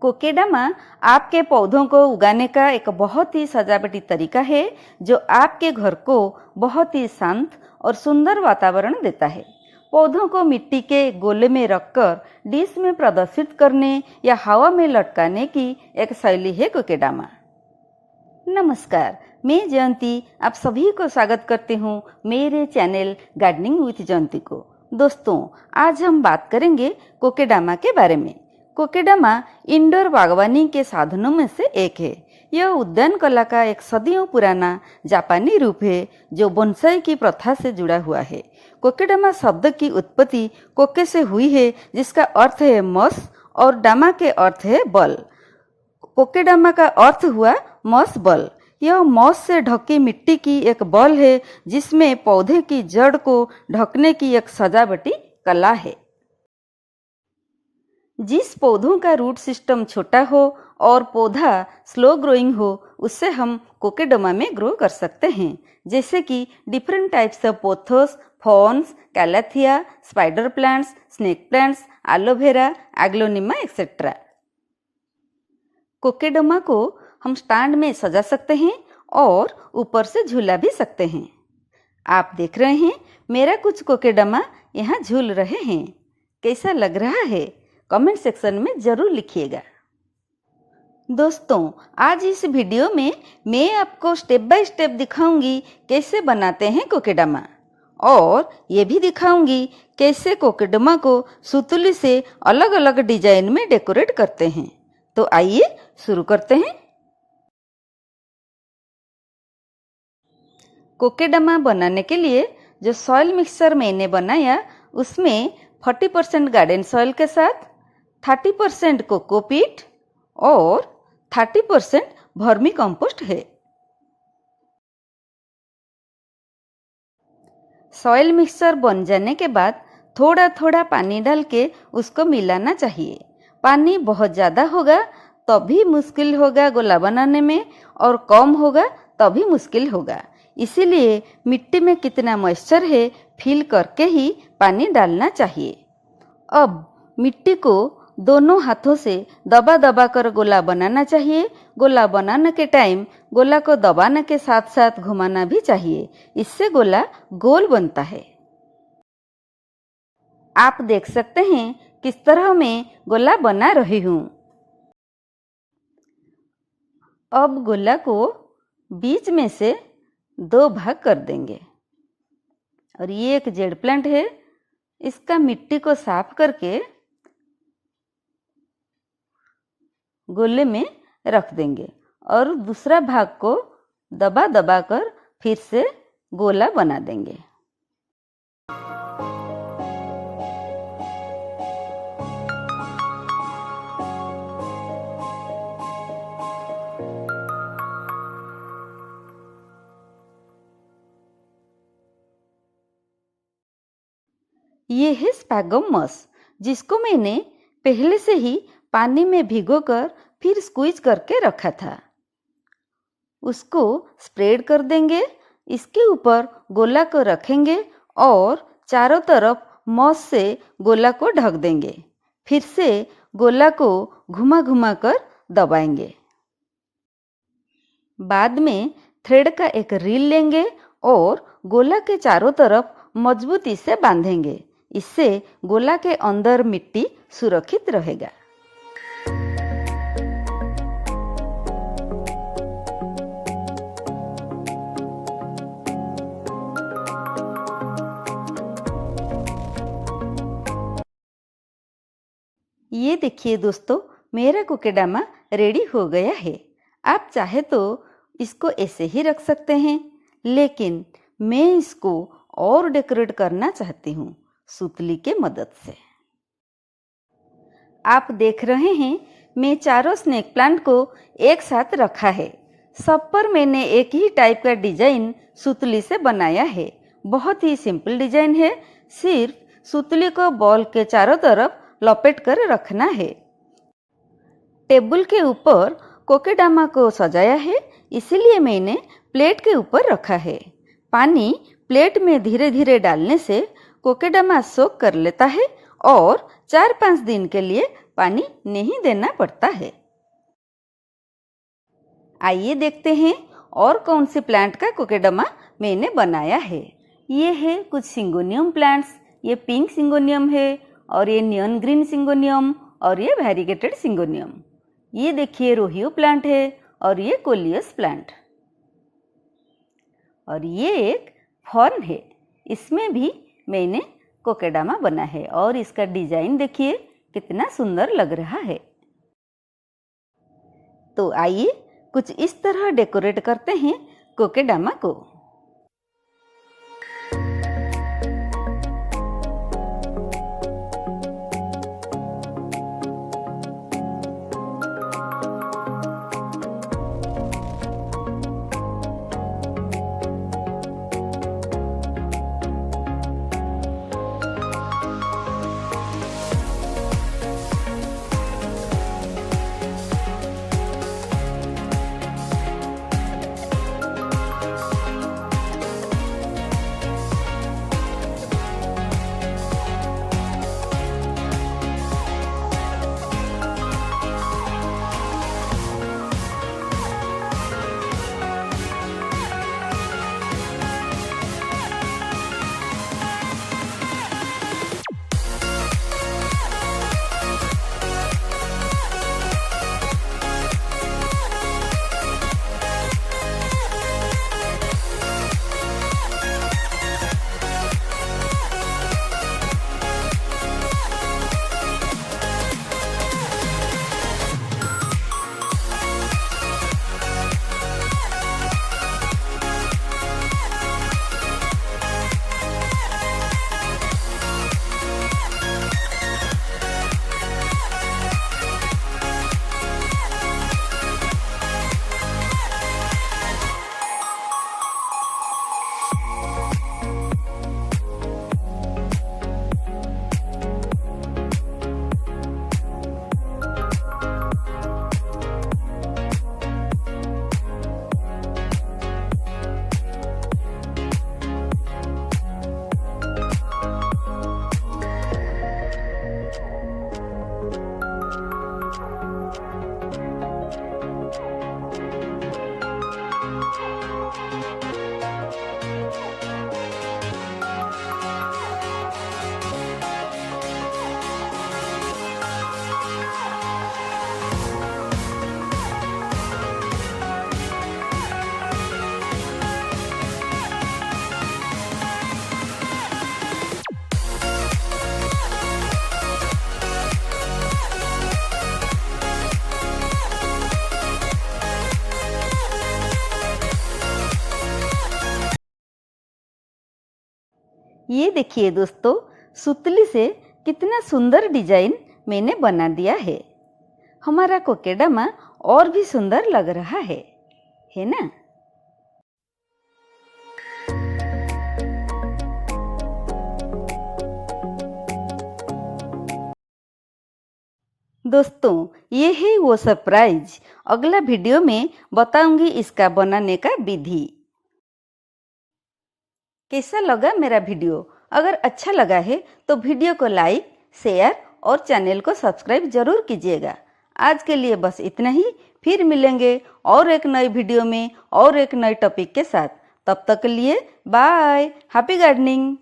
कोकेडामा आपके पौधों को उगाने का एक बहुत ही सजावटी तरीका है जो आपके घर को बहुत ही शांत और सुंदर वातावरण देता है। पौधों को मिट्टी के गोले में रखकर डिश में प्रदर्शित करने या हवा में लटकाने की एक शैली है कोकेडामा। नमस्कार, मैं जयंती आप सभी को स्वागत करती हूँ मेरे चैनल गार्डनिंग विथ जयंती को। दोस्तों, आज हम बात करेंगे कोकेडामा के बारे में। कोकेडामा इंडोर बागवानी के साधनों में से एक है। यह उद्यान कला का एक सदियों पुराना जापानी रूप है जो बोनसाई की प्रथा से जुड़ा हुआ है। कोकेडामा शब्द की उत्पत्ति कोके से हुई है जिसका अर्थ है मॉस और डामा के अर्थ है बल। कोकेडामा का अर्थ हुआ मॉस बल। यह मॉस से ढकी मिट्टी की एक बल है जिसमें पौधे की जड़ को ढकने की एक सजावटी कला है। जिस पौधों का रूट सिस्टम छोटा हो और पौधा स्लो ग्रोइंग हो उससे हम कोकेडामा में ग्रो कर सकते हैं, जैसे कि different types of pothos, ferns, calathea, spider plants, snake plants, aloe vera, aglaonema etcetera. Kokedama को हम स्टैंड में सजा सकते हैं और ऊपर से झूला भी सकते हैं। आप देख रहे हैं मेरा कुछ कोकेडामा यहाँ झूल रहे हैं। कैसा लग रहा है? कमेंट सेक्शन में जरूर लिखिएगा। दोस्तों, आज इस वीडियो में मैं आपको स्टेप बाय स्टेप दिखाऊंगी कैसे बनाते हैं कोकेडामा, और ये भी दिखाऊंगी कैसे कोकेडामा को सुतली से अलग अलग डिजाइन में डेकोरेट करते हैं। तो आइए शुरू करते हैं। कोकेडामा बनाने के लिए जो सॉइल मिक्सचर मैंने बनाया उसमें 40% गार्डन सॉइल के साथ 30% कोकोपीट और 30% वर्मी कंपोस्ट है। सॉइल मिक्सचर बन जाने के बाद थोड़ा थोड़ा पानी डाल के उसको मिलाना चाहिए। पानी बहुत ज़्यादा होगा तभी मुश्किल होगा गोला बनाने में, और कम होगा तभी मुश्किल होगा। इसीलिए मिट्टी में कितना मॉइस्चर है फील करके ही पानी डालना चाहिए। अब मिट्टी को दोनों हाथों से दबा दबा कर गोला बनाना चाहिए। गोला बनाने के टाइम गोला को दबाने के साथ साथ घुमाना भी चाहिए, इससे गोला गोल बनता है। आप देख सकते हैं किस तरह मैं गोला बना रही हूँ। अब गोला को बीच में से 2 भाग कर देंगे, और ये एक जेड प्लांट है, इसका मिट्टी को साफ करके गोले में रख देंगे और दूसरा भाग को दबा दबा कर फिर से गोला बना देंगे। ये है स्पैगम मॉस, जिसको मैंने पहले से ही पानी में भिगोकर फिर स्क्वीज करके रखा था। उसको स्प्रेड कर देंगे। इसके ऊपर गोला को रखेंगे और चारों तरफ मॉस से गोला को ढक देंगे। फिर से गोला को घुमा घुमा कर दबाएंगे। बाद में थ्रेड का एक रील लेंगे और गोला के चारों तरफ मजबूती से बांधेंगे। इससे गोला के अंदर मिट्टी सुरक्षित रहेगा। ये देखिए दोस्तों, मेरा कोकेडामा रेडी हो गया है। आप चाहे तो इसको ऐसे ही रख सकते हैं, लेकिन मैं इसको और डेकोरेट करना चाहती हूँ सुतली के मदद से। आप देख रहे हैं मैं चारों स्नेक प्लांट को एक साथ रखा है। सब पर मैंने एक ही टाइप का डिजाइन सुतली से बनाया है। बहुत ही सिंपल डिजाइन है। सिर्फ सुतली को बॉल के चारों तरफ लपेट कर रखना है। टेबल के ऊपर कोकेडामा को सजाया है, इसीलिए मैंने प्लेट के ऊपर रखा है। पानी प्लेट में धीरे धीरे डालने से कोकेडामा सोक कर लेता है और 4-5 दिन के लिए पानी नहीं देना पड़ता है। आइए देखते हैं और कौन से प्लांट का कोकेडमा मैंने बनाया है। ये है कुछ सिंगोनियम प्लांट्स। ये पिंक सिंगोनियम है और ये नियन ग्रीन सिंगोनियम और ये वैरीगेटेड सिंगोनियम। ये देखिए रोहियो प्लांट है और ये कोलियस प्लांट। और ये एक फर्न है, इसमें भी मैंने कोकेडमा बना है और इसका डिजाइन देखिए कितना सुंदर लग रहा है। तो आइए कुछ इस तरह डेकोरेट करते हैं कोकेडमा को। ये देखिए दोस्तों, सुतली से कितना सुंदर डिजाइन मैंने बना दिया है। हमारा कोकेडमा और भी सुंदर लग रहा है ना? दोस्तों, ये है वो सरप्राइज। अगला वीडियो में बताऊंगी इसका बनाने का विधि। कैसा लगा मेरा वीडियो? अगर अच्छा लगा है तो वीडियो को लाइक, शेयर और चैनल को सब्सक्राइब जरूर कीजिएगा। आज के लिए बस इतना ही। फिर मिलेंगे और एक नई वीडियो में और एक नए टॉपिक के साथ। तब तक के लिए बाय। Happy gardening.